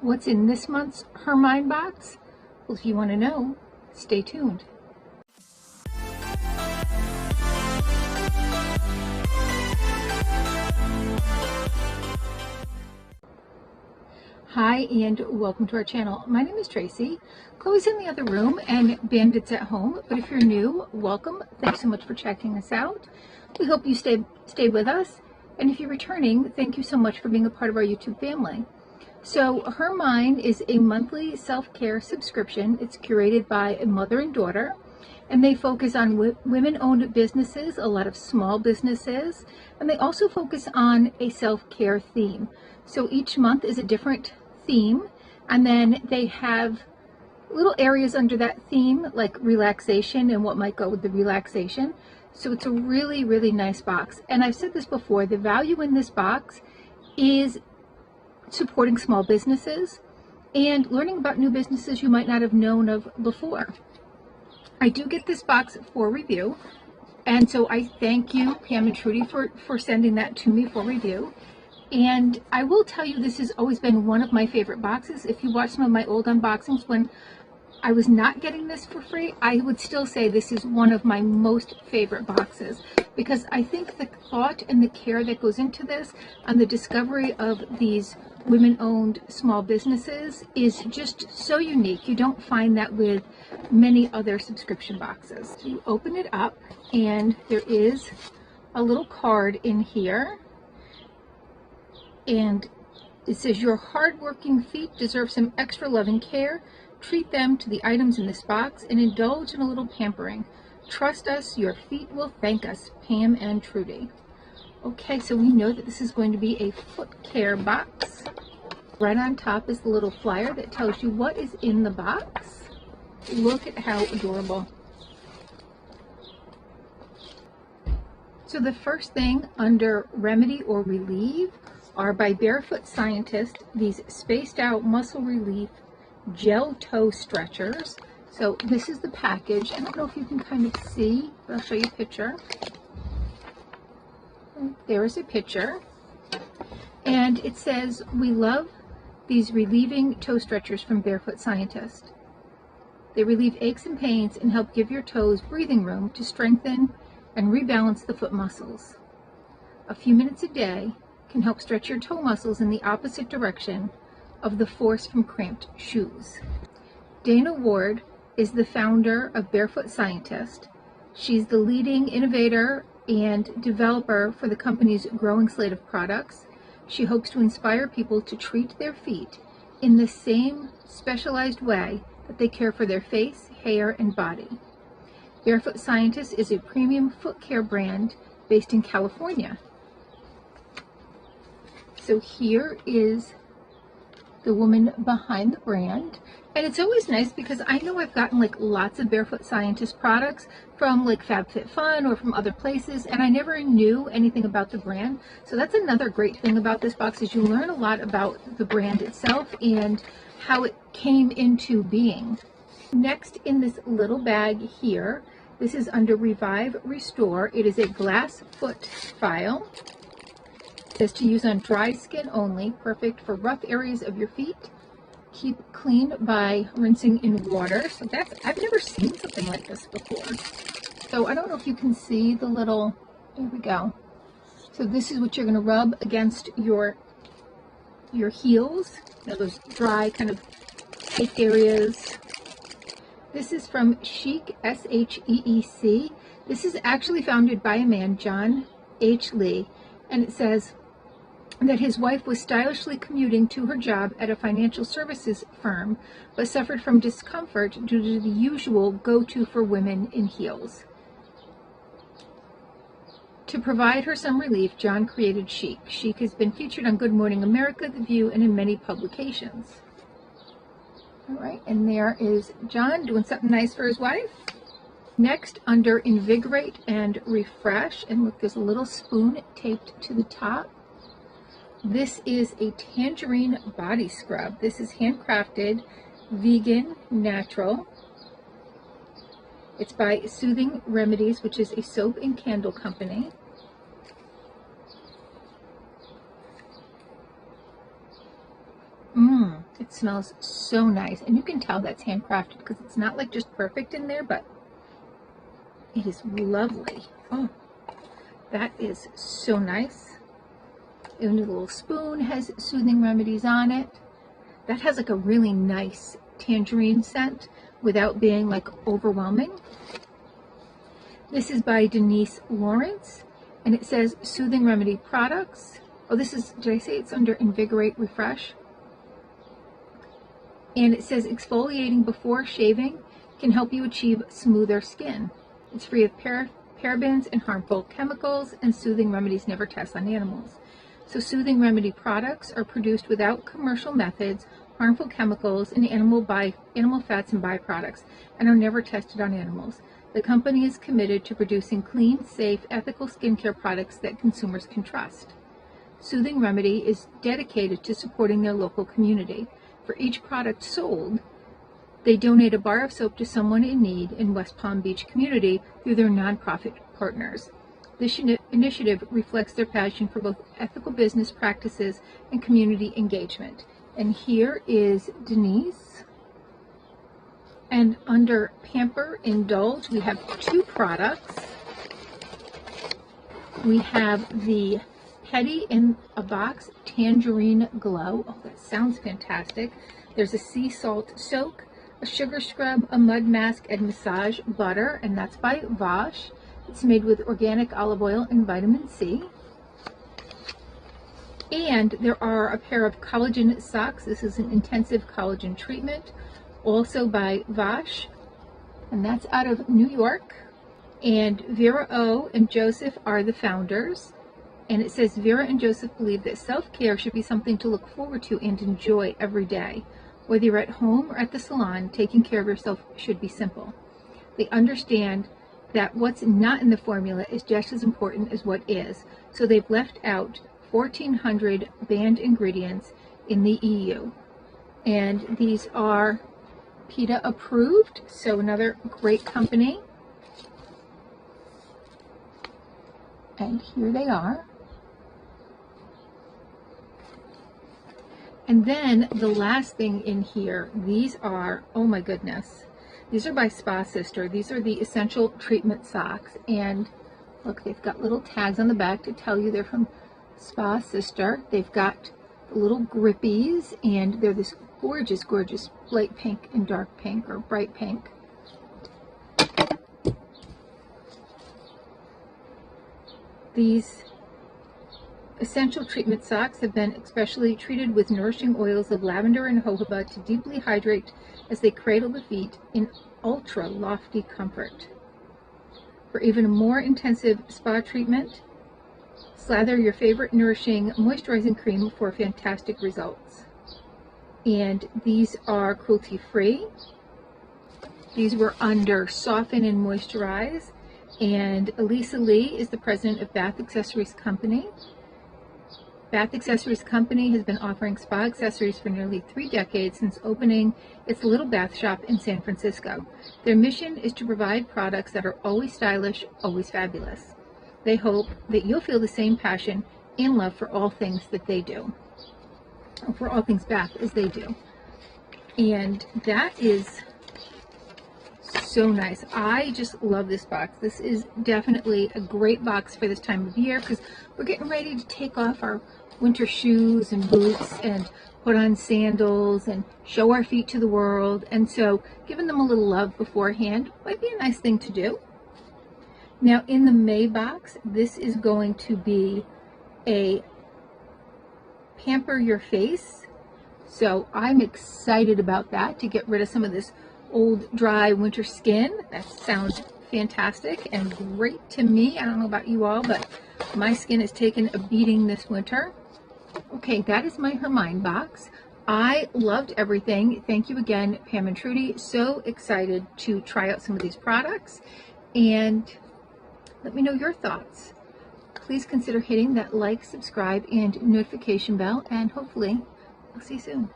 What's in this month's HerMine box? Well, if you want to know, stay tuned. Hi and welcome to our channel. My name is Tracy. Chloe's in the other room and Bandit's at home, but if you're new, welcome. Thanks so much for checking us out. We hope you stay with us, and if you're returning, thank you so much for being a part of our YouTube family. So HerMine is a monthly self-care subscription. It's curated by a mother and daughter, and they focus on women-owned businesses, a lot of small businesses, and they also focus on a self-care theme. So each month is a different theme, and then they have little areas under that theme like relaxation and what might go with the relaxation. So it's a really, really nice box. And I've said this before, the value in this box is supporting small businesses and learning about new businesses you might not have known of before. I do get this box for review, and so I thank you, Pam and Trudy, for sending that to me for review. And I will tell you, this has always been one of my favorite boxes. If you watch some of my old unboxings when I was not getting this for free, I would still say this is one of my most favorite boxes, because I think the thought and the care that goes into this and the discovery of these women-owned small businesses is just so unique. You don't find that with many other subscription boxes. So you open it up and there is a little card in here, and it says, your hardworking feet deserve some extra love and care. Treat them to the items in this box and indulge in a little pampering. Trust us, your feet will thank us. Pam and Trudy. Okay, so we know that this is going to be a foot care box. Right on top is the little flyer that tells you what is in the box. Look at how adorable. So the first thing under remedy or relieve are by Barefoot Scientist, these spaced out muscle relief gel toe stretchers. So this is the package. I don't know if you can kind of see, but I'll show you a picture. There is a picture, and it says, we love these relieving toe stretchers from Barefoot Scientist. They relieve aches and pains and help give your toes breathing room to strengthen and rebalance the foot muscles. A few minutes a day can help stretch your toe muscles in the opposite direction of the force from cramped shoes. Dana Ward is the founder of Barefoot Scientist. She's the leading innovator and developer for the company's growing slate of products. She hopes to inspire people to treat their feet in the same specialized way that they care for their face, hair, and body. Barefoot Scientist is a premium foot care brand based in California. So here is the woman behind the brand, and it's always nice because I know I've gotten like lots of Barefoot Scientist products from like FabFitFun or from other places, and I never knew anything about the brand. So that's another great thing about this box, is you learn a lot about the brand itself and how it came into being. Next in this little bag here, this is under Revive Restore. It is a glass foot file. It says to use on dry skin only, perfect for rough areas of your feet. Keep clean by rinsing in water. So that's, I've never seen something like this before. So I don't know if you can see the little, there we go. So this is what you're going to rub against your heels, you know, those dry kind of tight areas. This is from Chic, S-H-E-E-C. This is actually founded by a man, John H. Lee, and it says that his wife was stylishly commuting to her job at a financial services firm, but suffered from discomfort due to the usual go-to for women in heels. To provide her some relief, John created Chic. Chic has been featured on Good Morning America, The View, and in many publications. All right, and there is John doing something nice for his wife. Next, under Invigorate and Refresh, and look, there's a little spoon taped to the top. This is a tangerine body scrub. This is handcrafted, vegan, natural. It's by Soothing Remedies, which is a soap and candle company. It smells so nice, and you can tell that's handcrafted because it's not like just perfect in there, but it is lovely. Oh, that is so nice. And the little spoon has soothing remedies on it. That has like a really nice tangerine scent without being like overwhelming. This is by Denise Lawrence, and it says Soothing Remedy Products. Oh, this is, did I say it's under Invigorate Refresh? And it says exfoliating before shaving can help you achieve smoother skin. It's free of parabens and harmful chemicals, and soothing remedies never test on animals. So soothing remedy products are produced without commercial methods, harmful chemicals, and animal fats and byproducts, and are never tested on animals. The company is committed to producing clean, safe, ethical skincare products that consumers can trust. Soothing Remedy is dedicated to supporting their local community. For each product sold, they donate a bar of soap to someone in need in West Palm Beach community through their nonprofit partners. This initiative reflects their passion for both ethical business practices and community engagement. And here is Denise. And under Pamper Indulge, we have two products. We have the Petty in a Box Tangerine Glow. Oh, that sounds fantastic. There's a sea salt soak, a sugar scrub, a mud mask, and massage butter, and that's by Vosh. It's made with organic olive oil and vitamin C. And there are a pair of collagen socks. This is an intensive collagen treatment, also by Vosh, and that's out of New York. And Vera O and Joseph are the founders. And it says Vera and Joseph believe that self-care should be something to look forward to and enjoy every day. Whether you're at home or at the salon, taking care of yourself should be simple. They understand that what's not in the formula is just as important as what is. So they've left out 1,400 banned ingredients in the EU. And these are PETA approved, so another great company. And here they are. And then the last thing in here, these are, oh my goodness, these are by Spa Sister. These are the Essential Treatment Socks. And look, they've got little tags on the back to tell you they're from Spa Sister. They've got the little grippies, and they're this gorgeous, gorgeous light pink and dark pink, or bright pink. These Essential Treatment Socks have been especially treated with nourishing oils of lavender and jojoba to deeply hydrate as they cradle the feet in ultra lofty comfort. For even a more intensive spa treatment, slather your favorite nourishing moisturizing cream for fantastic results. And these are cruelty-free. These were under Soften and Moisturize. And Elisa Lee is the president of Bath Accessories Company. Bath Accessories Company has been offering spa accessories for nearly 3 decades since opening its little bath shop in San Francisco. Their mission is to provide products that are always stylish, always fabulous. They hope that you'll feel the same passion and love for all things that they do, or for all things bath as they do. And that is so nice. I just love this box. This is definitely a great box for this time of year because we're getting ready to take off our winter shoes and boots and put on sandals and show our feet to the world. And so giving them a little love beforehand might be a nice thing to do. Now in the May box, this is going to be a Pamper Your Face. So I'm excited about that, to get rid of some of this old dry winter skin. That sounds fantastic and great to me. I don't know about you all, but my skin has taken a beating this winter. Okay, that is my HerMine box. I loved everything. Thank you again, Pam and Trudy. So excited to try out some of these products, and let me know your thoughts. Please consider hitting that like, subscribe, and notification bell, and hopefully I'll see you soon.